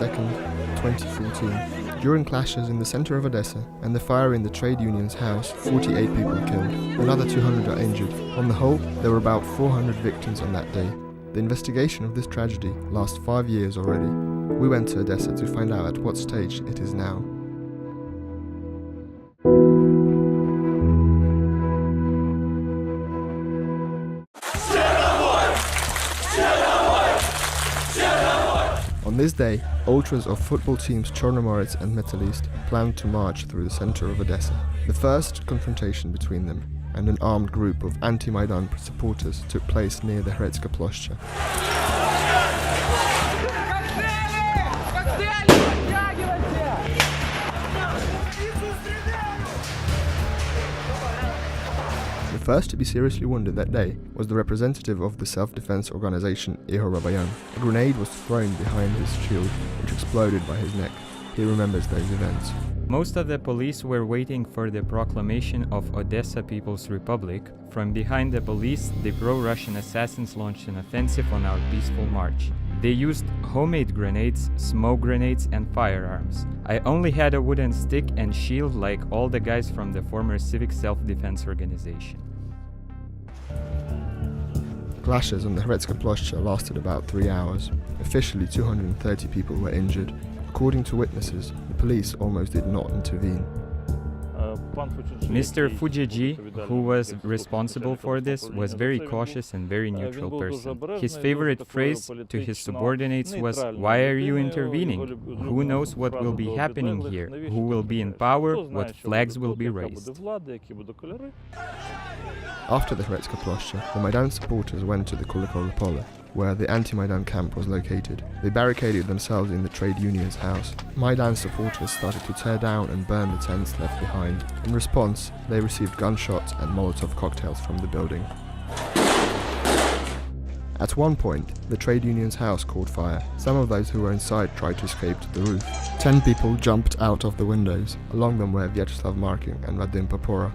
2nd, 2014. During clashes in the center of Odessa and the fire in the trade union's house, 48 people were killed. Another 200 are injured. On the whole, there were about 400 victims on that day. The investigation of this tragedy lasts 5 years already. We went to Odessa to find out at what stage it is now. On this day, ultras of football teams Hromadske and Metalist planned to march through the center of Odessa. The first confrontation between them and an armed group of anti-Maidan supporters took place near the Hromadske Ploshcha. The first to be seriously wounded that day was the representative of the self-defense organization Hromadske. A grenade was thrown behind his shield, which exploded by his neck. He remembers those events. Most of the police were waiting for the proclamation of Odessa People's Republic. From behind the police, the pro-Russian assassins launched an offensive on our peaceful march. They used homemade grenades, smoke grenades and firearms. I only had a wooden stick and shield like all the guys from the former civic self-defense organization. Clashes on the Hromadske Ploshcha lasted about 3 hours. Officially, 230 people were injured. According to witnesses, the police almost did not intervene. Mr. Fujeji, who was responsible for this, was very cautious and very neutral person. His favorite phrase to his subordinates was, "Why are you intervening? Who knows what will be happening here? Who will be in power? What flags will be raised?" After the Hromadske Ploshcha, the Maidan supporters went to the Kulikova Pole, where the anti-Maidan camp was located. They barricaded themselves in the trade union's house. Maidan supporters started to tear down and burn the tents left behind. In response, they received gunshots and Molotov cocktails from the building. At one point, the trade union's house caught fire. Some of those who were inside tried to escape to the roof. 10 people jumped out of the windows. Along them were Vyacheslav Markin and Vadim Popora.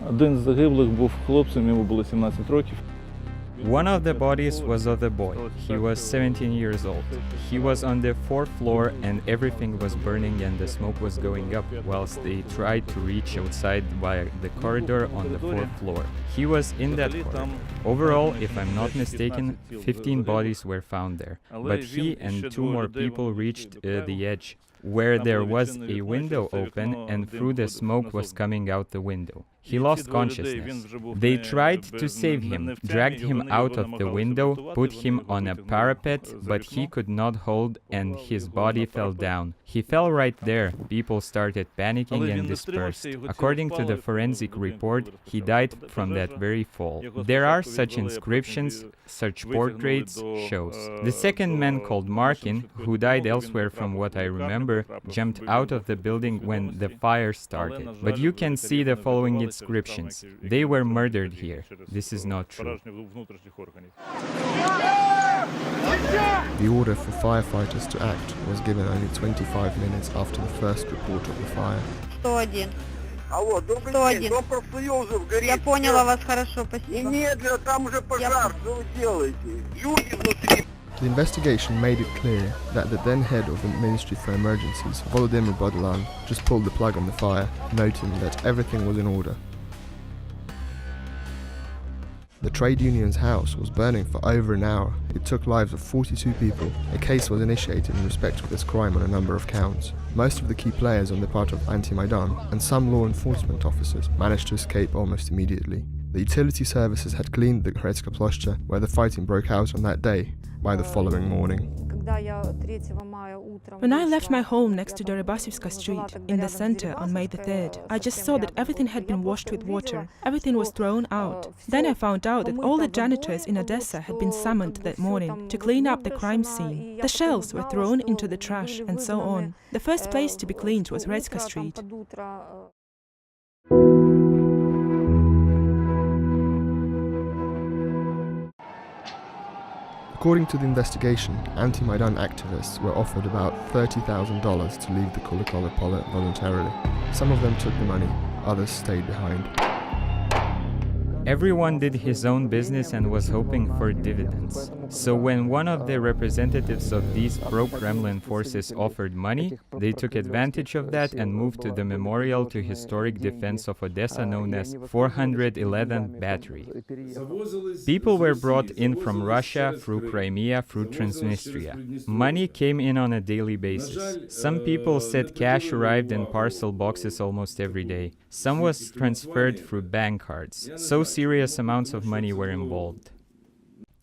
Один з загиблих був хлопцем, йому було 17 років. One of the bodies was of a boy. He was 17 years old. He was on the 4th floor and everything was burning and the smoke was going up whilst they tried to reach outside via the corridor on the 4th floor. He was in that corridor. Overall, if I'm not mistaken, 15 bodies were found there. But he and 2 more people reached the edge, where there was a window open and through the smoke was coming out the window. He lost consciousness. They tried to save him, dragged him out of the window, put him on a parapet, but he could not hold and his body fell down. He fell right there. People started panicking and dispersed. According to the forensic report, he died from that very fall. There are such inscriptions, such portraits, shows. The second man, called Markin, who died elsewhere from what I remember, jumped out of the building when the fire started. But you can see the following inscriptions. They were murdered here. This is not true. The order for firefighters to act was given only 25 minutes after the first report of the fire. 101. Алло, добрый день, дом профсоюза горит. Я поняла вас хорошо, спасибо. Немедленно, там уже пожар, что вы делаете? Люди внутри. The investigation made it clear that the then head of the Ministry for Emergencies, Volodymyr Bodlan, just pulled the plug on the fire, noting that everything was in order. The trade union's house was burning for over an hour. It took lives of 42 people. A case was initiated in respect of this crime on a number of counts. Most of the key players on the part of anti-Maidan and some law enforcement officers managed to escape almost immediately. The utility services had cleaned the Hromadske Ploshcha, where the fighting broke out on that day, by the following morning. When I left my home next to Deribasivska Street, in the center on May the 3rd, I just saw that everything had been washed with water. Everything was thrown out. Then I found out that all the janitors in Odessa had been summoned that morning to clean up the crime scene. The shells were thrown into the trash and so on. The first place to be cleaned was Hromadske Street. According to the investigation, anti-Maidan activists were offered about $30,000 to leave the Kulikova Pole voluntarily. Some of them took the money, others stayed behind. Everyone did his own business and was hoping for dividends. So when one of the representatives of these pro-Kremlin forces offered money, they took advantage of that and moved to the memorial to historic defense of Odessa known as 411th Battery. People were brought in from Russia, through Crimea, through Transnistria. Money came in on a daily basis. Some people said cash arrived in parcel boxes almost every day. Some was transferred through bank cards. So serious amounts of money were involved.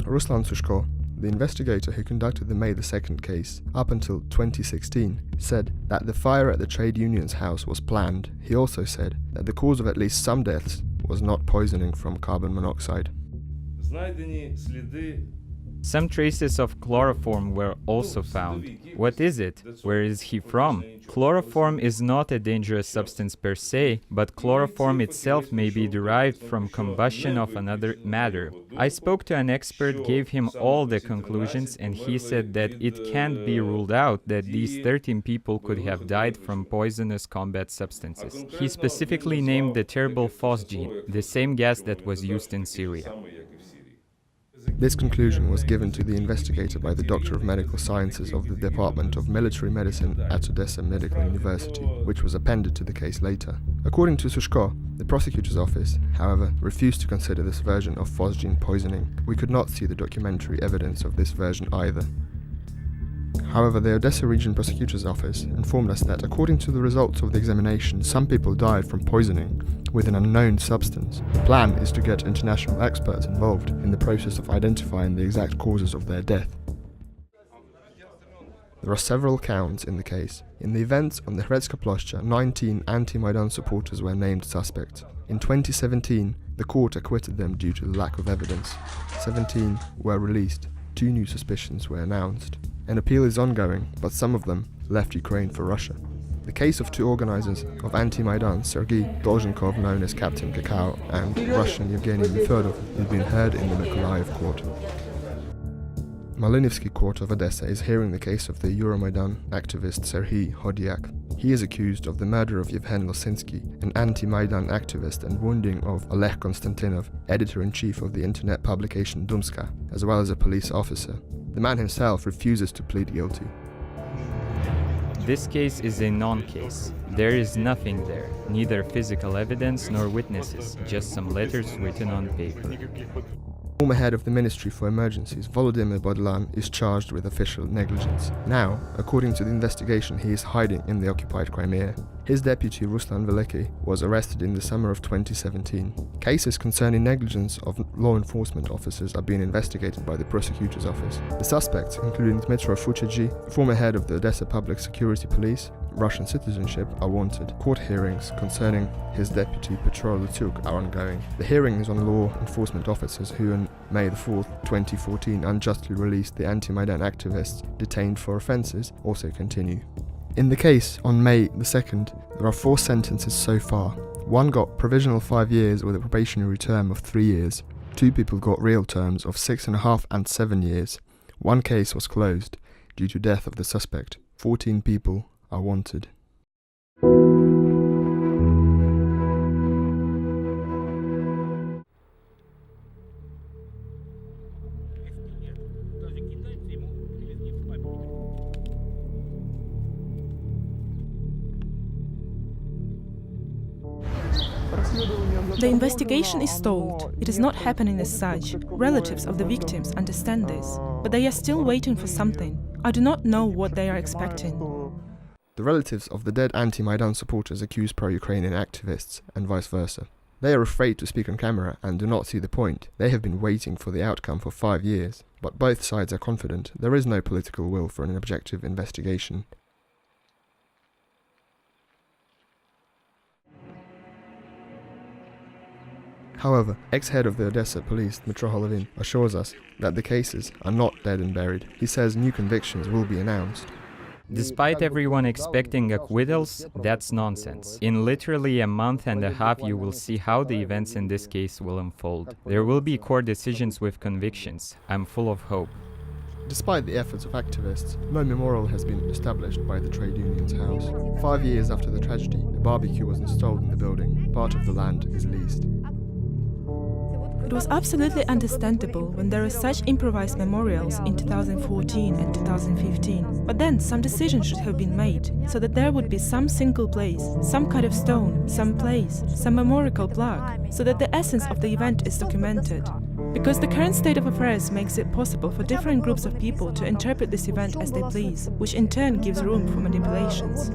Ruslan Sushko, the investigator who conducted the May 2nd case up until 2016, said that the fire at the trade union's house was planned. He also said that the cause of at least some deaths was not poisoning from carbon monoxide. Some traces of chloroform were also found. What is it? Where is he from? Chloroform is not a dangerous substance per se, but chloroform itself may be derived from combustion of another matter. I spoke to an expert, gave him all the conclusions, and he said that it can't be ruled out that these 13 people could have died from poisonous combat substances. He specifically named the terrible phosgene, the same gas that was used in Syria. This conclusion was given to the investigator by the Doctor of Medical Sciences of the Department of Military Medicine at Odessa Medical University, which was appended to the case later. According to Sushko, the prosecutor's office, however, refused to consider this version of phosgene poisoning. We could not see the documentary evidence of this version either. However, the Odessa Region Prosecutor's Office informed us that according to the results of the examination, some people died from poisoning with an unknown substance. The plan is to get international experts involved in the process of identifying the exact causes of their death. There are several counts in the case. In the events on the Hromadske Ploshcha, 19 anti-Maidan supporters were named suspects. In 2017, the court acquitted them due to the lack of evidence. 17 were released. 2 new suspicions were announced. An appeal is ongoing, but some of them left Ukraine for Russia. The case of 2 organizers of anti-Maidan, Sergei Dolzhenkov, known as Captain Kakao, and Russian Yevgeny Nefedov, is being heard in the Mykolaiv court. Malinivsky court of Odessa is hearing the case of the Euromaidan activist Serhiy Hodyak. He is accused of the murder of Yevhen Losinsky, an anti-Maidan activist, and wounding of Oleg Konstantinov, editor-in-chief of the internet publication Dumska, as well as a police officer. The man himself refuses to plead guilty. This case is a non-case. There is nothing there, neither physical evidence nor witnesses, just some letters written on paper. Former head of the Ministry for Emergencies, Volodymyr Bodlan, is charged with official negligence. Now, according to the investigation, he is hiding in the occupied Crimea. His deputy, Ruslan Veliky, was arrested in the summer of 2017. Cases concerning negligence of law enforcement officers are being investigated by the prosecutor's office. The suspects, including Dmitro Fuchegi, former head of the Odessa Public Security Police, Russian citizenship, are wanted. Court hearings concerning his deputy Petro Lutuk are ongoing. The hearings on law enforcement officers who on May 4, 2014 unjustly released the anti-Maidan activists detained for offences also continue. In the case on May 2nd, there are 4 sentences so far. 1 got provisional 5 years with a probationary term of 3 years. 2 people got real terms of 6.5 and 7 years. 1 case was closed due to death of the suspect. 14 people are wanted. The investigation is stalled. It is not happening as such. Relatives of the victims understand this, but they are still waiting for something. I do not know what they are expecting. The relatives of the dead anti-Maidan supporters accuse pro-Ukrainian activists, and vice versa. They are afraid to speak on camera and do not see the point. They have been waiting for the outcome for 5 years, but both sides are confident there is no political will for an objective investigation. However, ex-head of the Odessa police, Dmitro Holovin, assures us that the cases are not dead and buried. He says new convictions will be announced. Despite everyone expecting acquittals, that's nonsense. In literally a month and a half you will see how the events in this case will unfold. There will be court decisions with convictions. I'm full of hope. Despite the efforts of activists, no memorial has been established by the trade union's house. 5 years after the tragedy, a barbecue was installed in the building. Part of the land is leased. It was absolutely understandable when there are such improvised memorials in 2014 and 2015. But then some decisions should have been made, so that there would be some single place, some kind of stone, some place, some memorial plaque, so that the essence of the event is documented. Because the current state of affairs makes it possible for different groups of people to interpret this event as they please, which in turn gives room for manipulations.